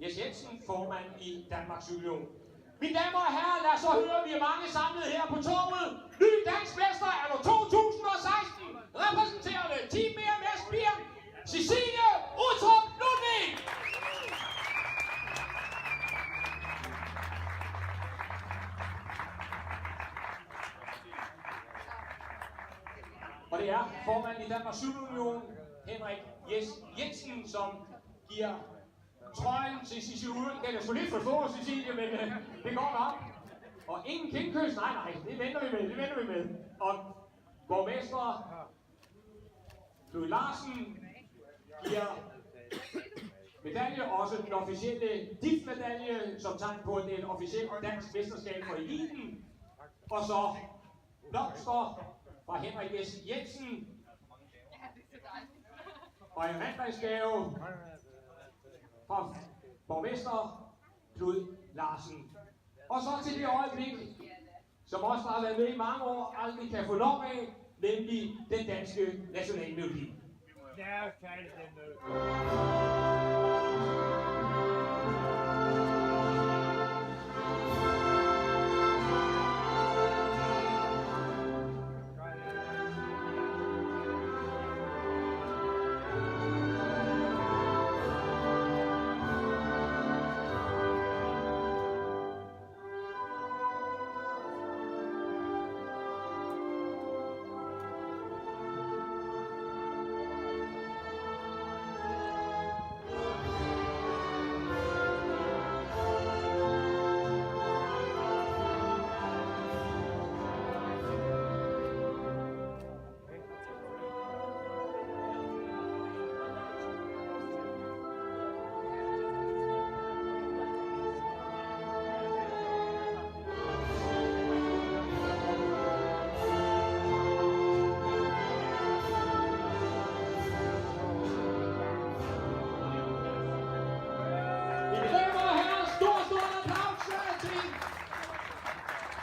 Jes Jensen, formand i Danmarks Cykelunion. Mine damer og herrer, lad os så høre, vi er mange samlet her på torvet. Ny dansk mester er nu 2016, repræsenterende Team BMS Birn, Cecilie Uttrup Ludvig. Og det er formanden i Danmarks Cykelunion, Henrik Jes Jensen, som giver trøjen til Cecilie. Den er sgu lidt for stor, Cecilie, men det går nok. Og ingen kindkys, nej, det venter vi med, Og borgmester Knud Larsen giver medalje, også den officielle DIF-medalje, som tegn på den officielle dansk mesterskab for eliten. Og så blomster fra Henrik Jes Jensen. Og en vandringsgave fra borgmester Knud Larsen. Og så til det øjeblik, som også har været med i mange år, aldrig kan få lov af, nemlig den danske nationalmelodi. Lad os tage den med.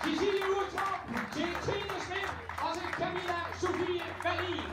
Cecilie Uttrup, til Trine Schmidt og til Camilla Sofie Wallin.